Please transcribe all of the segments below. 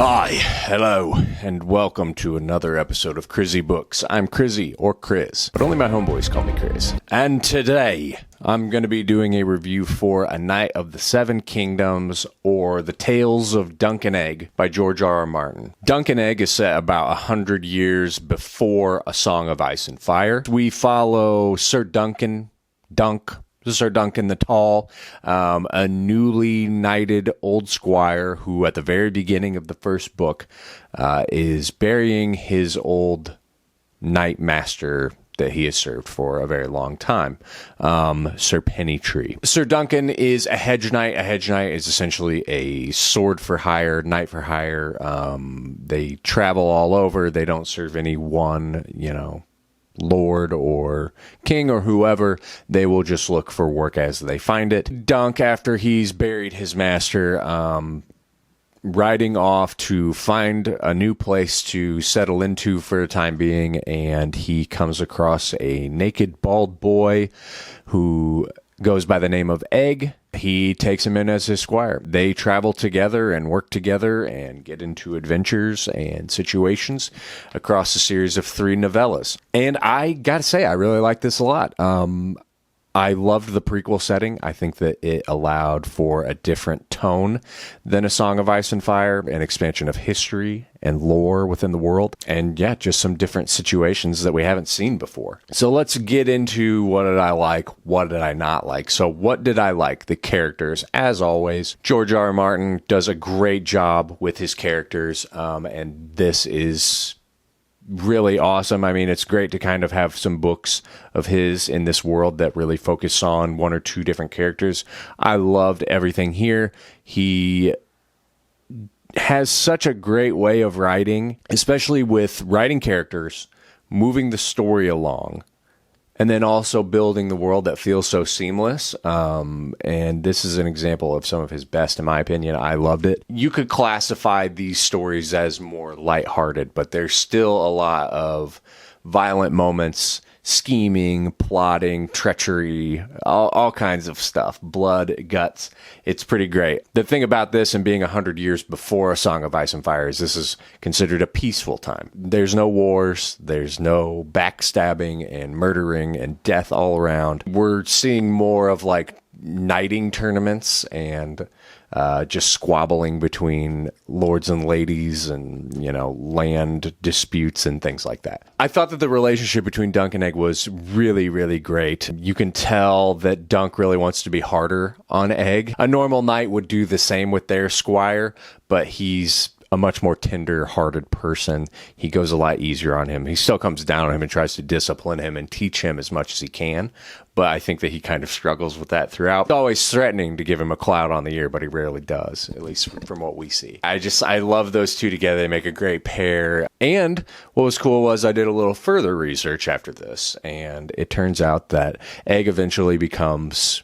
Hi, hello, and welcome to another episode of Crizzy Books. I'm Crizzy, or Chris, but only my homeboys call me Chris. And today, I'm going to be doing a review for A Knight of the Seven Kingdoms, or The Tales of Dunk and Egg by George R.R. Martin. Dunk and Egg is set about 100 years before A Song of Ice and Fire. We follow Ser Duncan the Tall, a newly knighted old squire who at the very beginning of the first book is burying his old knight master that he has served for a very long time, Sir Pennytree. Ser Duncan is a hedge knight. A hedge knight is essentially a sword for hire, knight for hire. They travel all over. They don't serve any one, lord or king or whoever. They will just look for work as they find it. Dunk, after he's buried his master, riding off to find a new place to settle into for the time being, and he comes across a naked bald boy who goes by the name of Egg. He takes him in as his squire. They travel together and work together and get into adventures and situations across a series of 3 novellas. And I gotta say, I really like this a lot. I loved the prequel setting. I think that it allowed for a different tone than A Song of Ice and Fire, an expansion of history and lore within the world, and yeah, just some different situations that we haven't seen before. So let's get into what did I like, what did I not like. So what did I like? The characters, as always. George R.R. Martin does a great job with his characters, and this is really awesome. I mean, it's great to kind of have some books of his in this world that really focus on 1 or 2 different characters. I loved everything here. He has such a great way of writing, especially with writing characters, moving the story along, and then also building the world that feels so seamless. And this is an example of some of his best, in my opinion. I loved it. You could classify these stories as more lighthearted, but there's still a lot of violent moments, scheming, plotting, treachery, all kinds of stuff, blood, guts. It's pretty great. The thing about this and being 100 years before A Song of Ice and Fire is this is considered a peaceful time. There's no wars, there's no backstabbing and murdering and death all around. We're seeing more of like knighting tournaments and just squabbling between lords and ladies and, land disputes and things like that. I thought that the relationship between Dunk and Egg was really, really great. You can tell that Dunk really wants to be harder on Egg. A normal knight would do the same with their squire, but he's a much more tender-hearted person. He goes a lot easier on him. He still comes down on him and tries to discipline him and teach him as much as he can, but I think that he kind of struggles with that throughout. He's always threatening to give him a cloud on the ear, but he rarely does, at least from what we see. I love those two together. They make a great pair. And what was cool was I did a little further research after this, and it turns out that Egg eventually becomes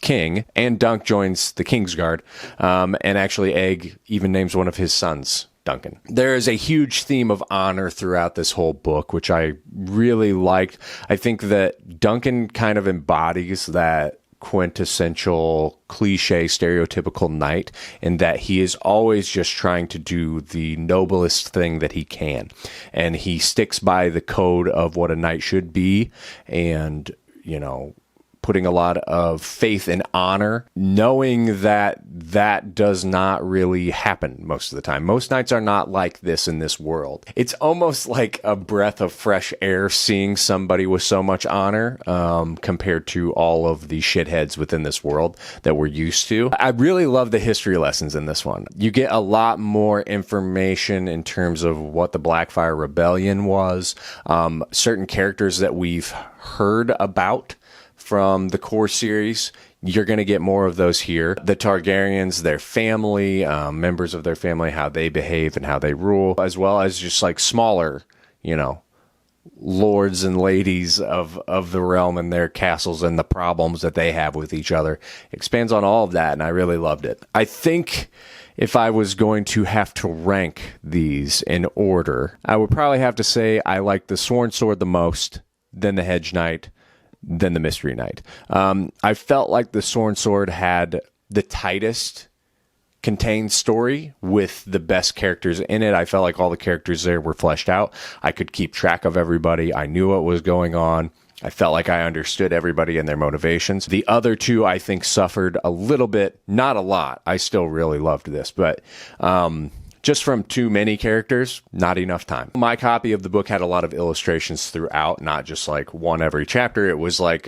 king, and Dunk joins the Kingsguard, and actually Egg even names one of his sons Duncan. There is a huge theme of honor throughout this whole book, which I really liked. I think that Duncan kind of embodies that quintessential cliche stereotypical knight in that he is always just trying to do the noblest thing that he can, and he sticks by the code of what a knight should be, and putting a lot of faith and honor, knowing that that does not really happen most of the time. Most knights are not like this in this world. It's almost like a breath of fresh air seeing somebody with so much honor compared to all of the shitheads within this world that we're used to. I really love the history lessons in this one. You get a lot more information in terms of what the Blackfire Rebellion was, certain characters that we've heard about from the core series. You're going to get more of those here. The Targaryens, their family, members of their family, how they behave and how they rule, as well as just like smaller, lords and ladies of the realm and their castles and the problems that they have with each other. Expands on all of that, and I really loved it. I think if I was going to have to rank these in order, I would probably have to say I like the Sworn Sword the most, then the Hedge Knight, then the Mystery Knight. I felt like the Sworn Sword had the tightest contained story with the best characters in it. I felt like all the characters there were fleshed out. I could keep track of everybody. I knew what was going on. I felt like I understood everybody and their motivations. The other two, I think, suffered a little bit, not a lot. I still really loved this, but just from too many characters, not enough time. My copy of the book had a lot of illustrations throughout, not just like one every chapter. It was like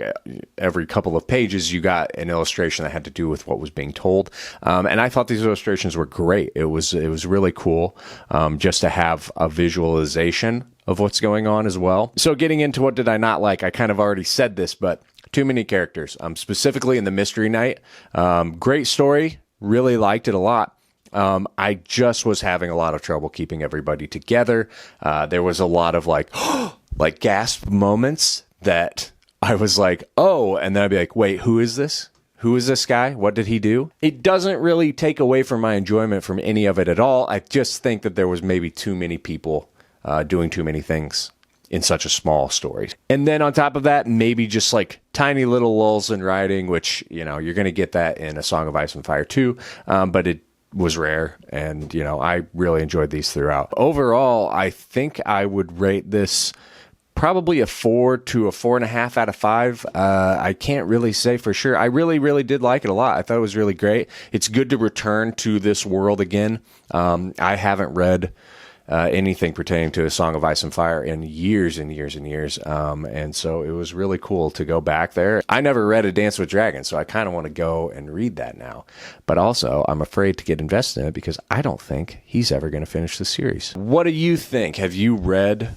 every couple of pages, you got an illustration that had to do with what was being told. And I thought these illustrations were great. It was really cool just to have a visualization of what's going on as well. So getting into what did I not like, I kind of already said this, but too many characters, specifically in the Mystery Knight. Great story, really liked it a lot. I just was having a lot of trouble keeping everybody together. There was a lot of like gasp moments that I was like, oh, and then I'd be like, wait, who is this? Who is this guy? What did he do? It doesn't really take away from my enjoyment from any of it at all. I just think that there was maybe too many people doing too many things in such a small story. And then on top of that, maybe just like tiny little lulls in writing, which, you're going to get that in A Song of Ice and Fire too. But it was rare, and I really enjoyed these throughout. Overall, I think I would rate this probably a 4 to a 4.5 out of 5. I can't really say for sure. I really did like it a lot. I thought it was really great. It's good to return to this world again. I haven't read anything pertaining to A Song of Ice and Fire in years and years and years. And so it was really cool to go back there. I never read A Dance with Dragons, so I kind of want to go and read that now. But also, I'm afraid to get invested in it because I don't think he's ever going to finish the series. What do you think? Have you read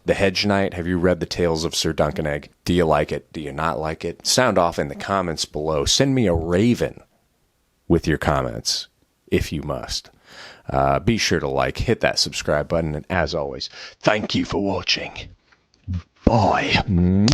The Hedge Knight? Have you read The Tales of Ser Duncan Egg? Do you like it? Do you not like it? Sound off in the comments below. Send me a raven with your comments, if you must. Be sure to hit that subscribe button, and as always, thank you for watching. Bye.